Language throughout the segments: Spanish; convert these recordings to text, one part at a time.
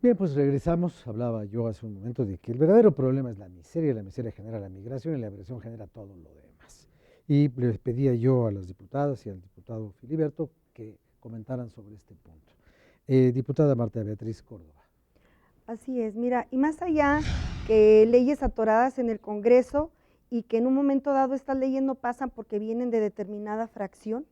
Bien, pues regresamos. Hablaba yo hace un momento de que el verdadero problema es la miseria genera la migración y la migración genera todo lo demás. Y les pedía yo a las diputadas y al diputado Filiberto que comentaran sobre este punto. Diputada Marta Beatriz Córdoba. Así es, mira, y más allá que leyes atoradas en el Congreso y que en un momento dado estas leyes no pasan porque vienen de determinada fracción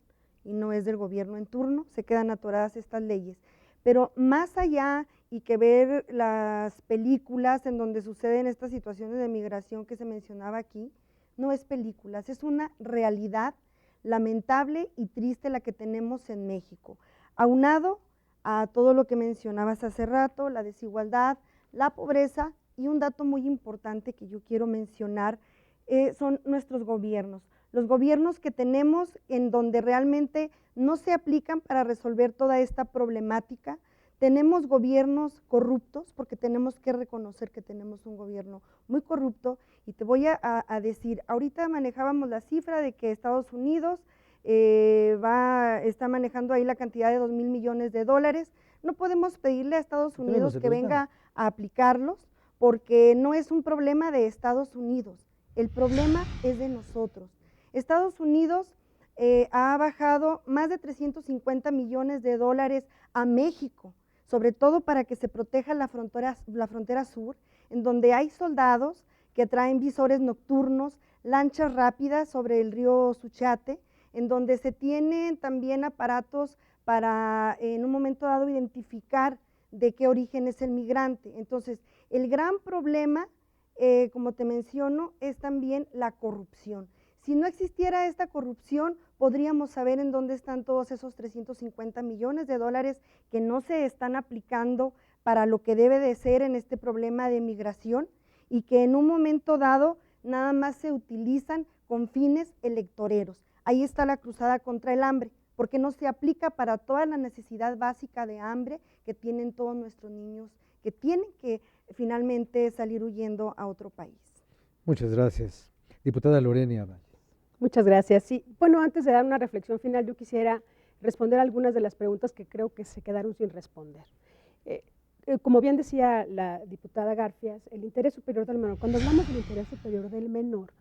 y no es del gobierno en turno, se quedan atoradas estas leyes. Pero más allá y que ver las películas en donde suceden estas situaciones de migración que se mencionaba aquí, no es películas, es una realidad lamentable y triste la que tenemos en México. Aunado a todo lo que mencionabas hace rato, la desigualdad, la pobreza y un dato muy importante que yo quiero mencionar son nuestros gobiernos. Los gobiernos que tenemos en donde realmente no se aplican para resolver toda esta problemática. Tenemos gobiernos corruptos porque tenemos que reconocer que tenemos un gobierno muy corrupto y te voy a decir, ahorita manejábamos la cifra de que Estados Unidos está manejando ahí la cantidad de 2,000 millones de dólares. No podemos pedirle a Estados Unidos que venga a aplicarlos porque no es un problema de Estados Unidos, el problema es de nosotros. Estados Unidos ha bajado más de 350 millones de dólares a México, sobre todo para que se proteja la frontera sur, en donde hay soldados que traen visores nocturnos, lanchas rápidas sobre el río Suchiate, en donde se tienen también aparatos para en un momento dado identificar de qué origen es el migrante. Entonces, el gran problema, como te menciono, es también la corrupción. Si no existiera esta corrupción, podríamos saber en dónde están todos esos 350 millones de dólares que no se están aplicando para lo que debe de ser en este problema de migración y que en un momento dado nada más se utilizan con fines electoreros. Ahí está la cruzada contra el hambre, porque no se aplica para toda la necesidad básica de hambre que tienen todos nuestros niños, que tienen que finalmente salir huyendo a otro país. Muchas gracias. Diputada Lorena. Muchas gracias. Sí, bueno, antes de dar una reflexión final, yo quisiera responder algunas de las preguntas que creo que se quedaron sin responder. Como bien decía la diputada Garfias, el interés superior del menor, cuando hablamos del interés superior del menor,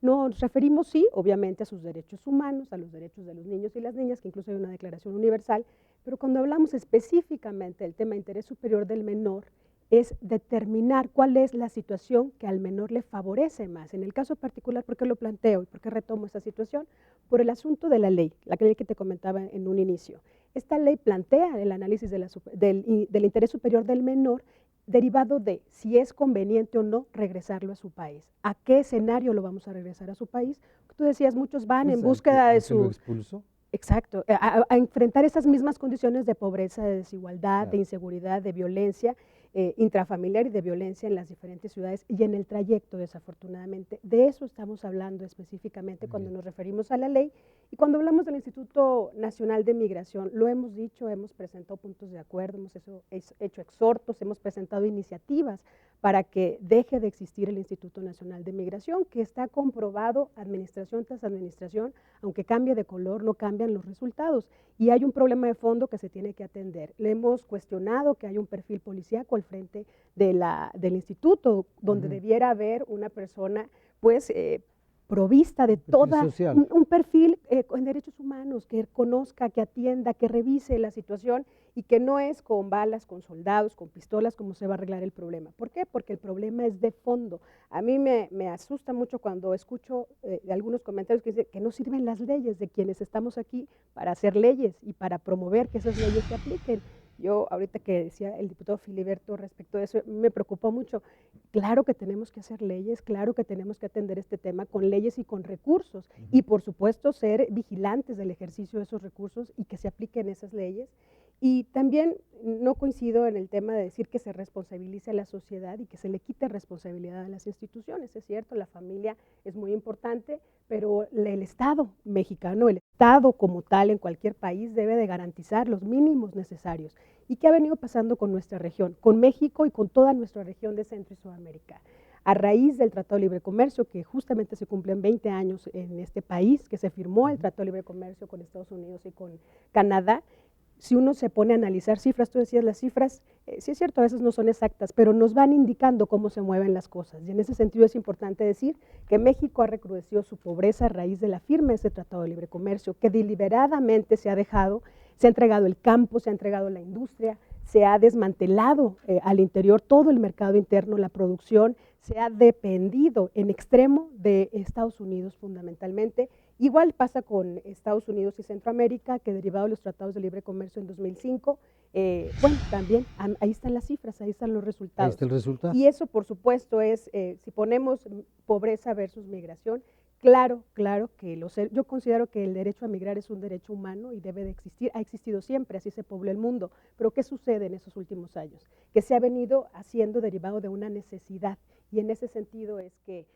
nos referimos, sí, obviamente a sus derechos humanos, a los derechos de los niños y las niñas, que incluso hay una declaración universal, pero cuando hablamos específicamente del tema de interés superior del menor, es determinar cuál es la situación que al menor le favorece más. En el caso particular, ¿por qué lo planteo y por qué retomo esta situación? Por el asunto de la ley que te comentaba en un inicio. Esta ley plantea el análisis del interés superior del menor derivado de si es conveniente o no regresarlo a su país. ¿A qué escenario lo vamos a regresar a su país? Tú decías, muchos van en búsqueda de su... expulso? Exacto, a enfrentar esas mismas condiciones de pobreza, de desigualdad, claro, de inseguridad, de violencia intrafamiliar y de violencia en las diferentes ciudades y en el trayecto, desafortunadamente. De eso estamos hablando específicamente cuando nos referimos a la ley. Y cuando hablamos del Instituto Nacional de Migración, lo hemos dicho, hemos presentado puntos de acuerdo, hemos hecho exhortos, hemos presentado iniciativas para que deje de existir el Instituto Nacional de Migración, que está comprobado administración tras administración, aunque cambie de color, no cambian los resultados. Y hay un problema de fondo que se tiene que atender. Le hemos cuestionado que hay un perfil policíaco al frente del instituto, donde debiera haber una persona, pues, provista de toda un perfil en derechos humanos, que conozca, que atienda, que revise la situación y que no es con balas, con soldados, con pistolas como se va a arreglar el problema. ¿Por qué? Porque el problema es de fondo. A mí me asusta mucho cuando escucho algunos comentarios que dicen que no sirven las leyes de quienes estamos aquí para hacer leyes y para promover que esas leyes se apliquen. Yo ahorita que decía el diputado Filiberto respecto de eso, me preocupó mucho. Claro que tenemos que hacer leyes, claro que tenemos que atender este tema con leyes y con recursos y por supuesto ser vigilantes del ejercicio de esos recursos y que se apliquen esas leyes. Y también no coincido en el tema de decir que se responsabilice a la sociedad y que se le quite responsabilidad a las instituciones. Es cierto, la familia es muy importante, pero el Estado mexicano, el Estado como tal en cualquier país debe de garantizar los mínimos necesarios. ¿Y qué ha venido pasando con nuestra región, con México y con toda nuestra región de Centro y Sudamérica? A raíz del Tratado de Libre Comercio, que justamente se cumplen 20 años en este país, que se firmó el Tratado de Libre Comercio con Estados Unidos y con Canadá, si uno se pone a analizar cifras, tú decías las cifras, sí es cierto, a veces no son exactas, pero nos van indicando cómo se mueven las cosas. Y en ese sentido es importante decir que México ha recrudecido su pobreza a raíz de la firma de ese Tratado de Libre Comercio, que deliberadamente se ha entregado el campo, se ha entregado la industria, se ha desmantelado al interior todo el mercado interno, la producción, se ha dependido en extremo de Estados Unidos fundamentalmente. Igual pasa con Estados Unidos y Centroamérica, que derivado de los tratados de libre comercio en 2005, bueno, también ahí están las cifras, ahí están los resultados. Ahí está el resultado. Y eso, por supuesto, es, si ponemos pobreza versus migración, claro que yo considero que el derecho a migrar es un derecho humano y debe de existir, ha existido siempre, así se pobló el mundo, pero ¿qué sucede en esos últimos años? Que se ha venido haciendo derivado de una necesidad, y en ese sentido es que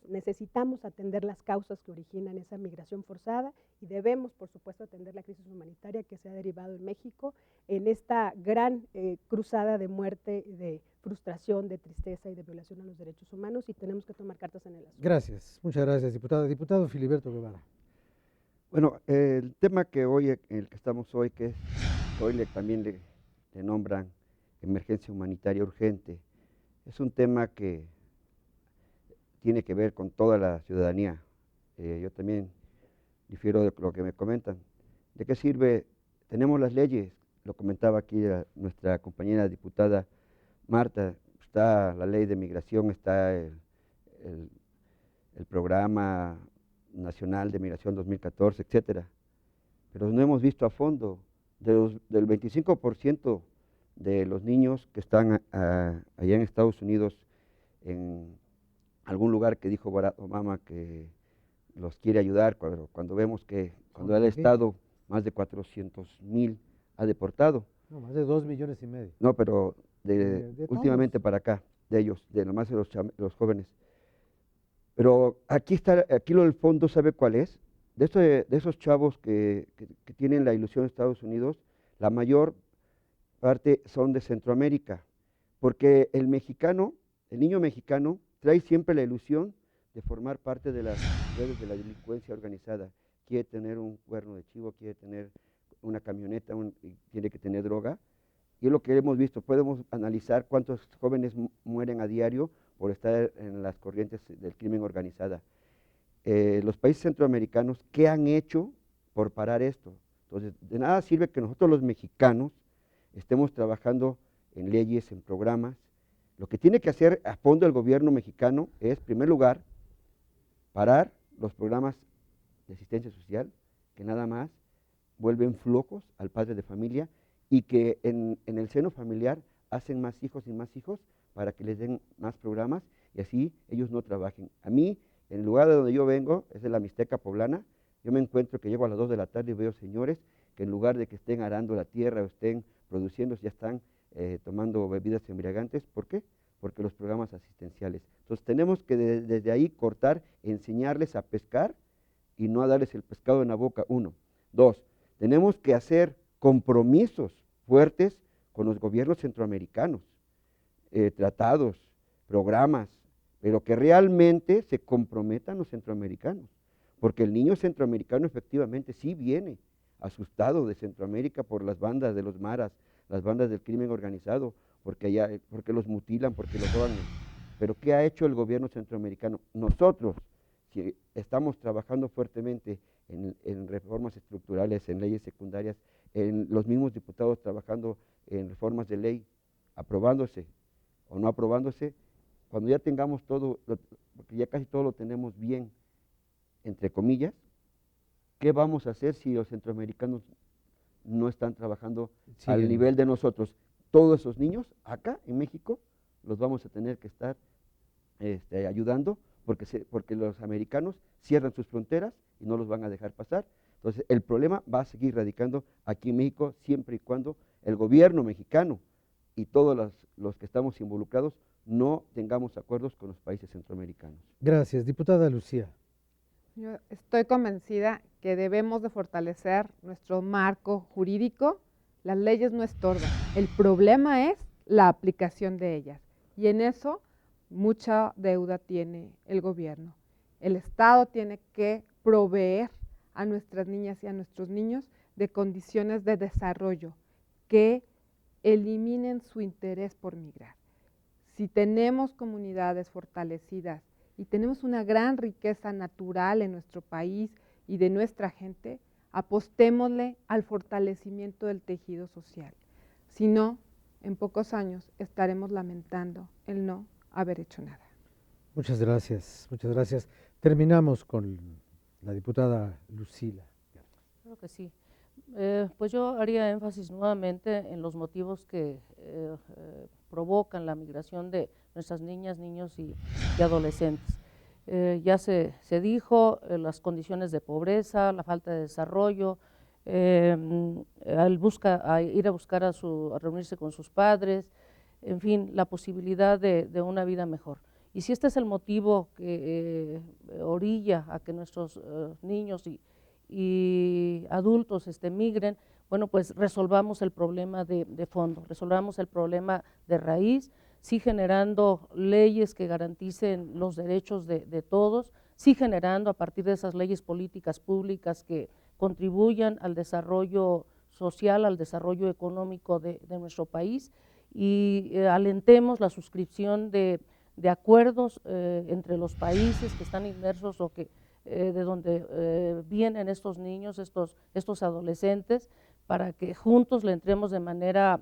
necesitamos atender las causas que originan esa migración forzada y debemos, por supuesto, atender la crisis humanitaria que se ha derivado en México en esta gran cruzada de muerte, de frustración, de tristeza y de violación a los derechos humanos, y tenemos que tomar cartas en el asunto. Gracias, muchas gracias, diputada. Diputado Filiberto Guevara. Bueno, el tema que hoy, en el que estamos hoy, que es, hoy también le nombran emergencia humanitaria urgente, es un tema que tiene que ver con toda la ciudadanía. Yo también difiero de lo que me comentan. ¿De qué sirve? Tenemos las leyes, lo comentaba aquí nuestra compañera diputada Marta, está la ley de migración, está el programa nacional de migración 2014, etcétera. Pero no hemos visto a fondo. Del 25% de los niños que están allá en Estados Unidos, en algún lugar que dijo Barack Obama que los quiere ayudar, cuando vemos que cuando el Estado más de 400,000 ha deportado. No, más de 2,5 millones. No, pero últimamente todos. para acá, de ellos, de nomás de los jóvenes. Pero aquí lo del fondo, ¿sabe cuál es? De esos chavos que tienen la ilusión de Estados Unidos, la mayor parte son de Centroamérica, porque el niño mexicano, trae siempre la ilusión de formar parte de las redes de la delincuencia organizada. Quiere tener un cuerno de chivo, quiere tener una camioneta, quiere que tener droga. Y es lo que hemos visto, podemos analizar cuántos jóvenes mueren a diario por estar en las corrientes del crimen organizada. Los países centroamericanos, ¿qué han hecho por parar esto? Entonces, de nada sirve que nosotros los mexicanos estemos trabajando en leyes, en programas. Lo que tiene que hacer a fondo el gobierno mexicano es, en primer lugar, parar los programas de asistencia social, que nada más vuelven flojos al padre de familia y que en el seno familiar hacen más hijos y más hijos para que les den más programas y así ellos no trabajen. A mí, en el lugar de donde yo vengo, es de la Mixteca Poblana, yo me encuentro que llego a las 2 de la tarde y veo señores que en lugar de que estén arando la tierra o estén produciendo, ya están tomando bebidas embriagantes. ¿Por qué? Porque los programas asistenciales. Entonces tenemos que desde ahí cortar, enseñarles a pescar y no a darles el pescado en la boca, 1. 2, tenemos que hacer compromisos fuertes con los gobiernos centroamericanos, tratados, programas, pero que realmente se comprometan los centroamericanos, porque el niño centroamericano efectivamente sí viene asustado de Centroamérica por las bandas de los maras, las bandas del crimen organizado, porque los mutilan, porque los roban. Pero ¿qué ha hecho el gobierno centroamericano? Nosotros, si estamos trabajando fuertemente en reformas estructurales, en leyes secundarias, en los mismos diputados trabajando en reformas de ley, aprobándose o no aprobándose, cuando ya tengamos todo, porque ya casi todo lo tenemos bien, entre comillas, ¿qué vamos a hacer si los centroamericanos no están trabajando al nivel de nosotros? Todos esos niños acá en México los vamos a tener que estar ayudando porque los americanos cierran sus fronteras y no los van a dejar pasar. Entonces el problema va a seguir radicando aquí en México siempre y cuando el gobierno mexicano y todos los que estamos involucrados no tengamos acuerdos con los países centroamericanos. Gracias. Diputada Lucía. Yo estoy convencida que debemos de fortalecer nuestro marco jurídico. Las leyes no estorban. El problema es la aplicación de ellas. Y en eso mucha deuda tiene el gobierno. El Estado tiene que proveer a nuestras niñas y a nuestros niños de condiciones de desarrollo que eliminen su interés por migrar. Si tenemos comunidades fortalecidas y tenemos una gran riqueza natural en nuestro país y de nuestra gente, apostémosle al fortalecimiento del tejido social. Si no, en pocos años estaremos lamentando el no haber hecho nada. Muchas gracias, muchas gracias. Terminamos con la diputada Lucila. Creo que sí. Pues yo haría énfasis nuevamente en los motivos que provocan la migración de nuestras niñas, niños y adolescentes. Ya se dijo, las condiciones de pobreza, la falta de desarrollo, a ir a buscar a reunirse con sus padres, en fin, la posibilidad de una vida mejor. Y si este es el motivo que orilla a que nuestros niños y adultos migren, bueno, pues resolvamos el problema de fondo, resolvamos el problema de raíz, sí generando leyes que garanticen los derechos de todos, sí generando a partir de esas leyes políticas públicas que contribuyan al desarrollo social, al desarrollo económico de nuestro país, y alentemos la suscripción de acuerdos entre los países que están inmersos o que de donde vienen estos niños, estos adolescentes, para que juntos le entremos de manera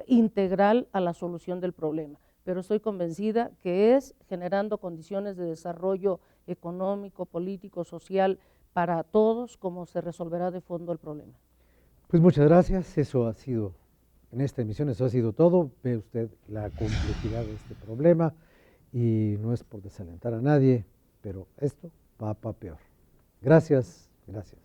integral a la solución del problema. Pero estoy convencida que es generando condiciones de desarrollo económico, político, social para todos como se resolverá de fondo el problema. Pues muchas gracias, eso ha sido, en esta emisión eso ha sido todo. Ve usted la complejidad de este problema y no es por desalentar a nadie, pero esto va para peor. Gracias, gracias.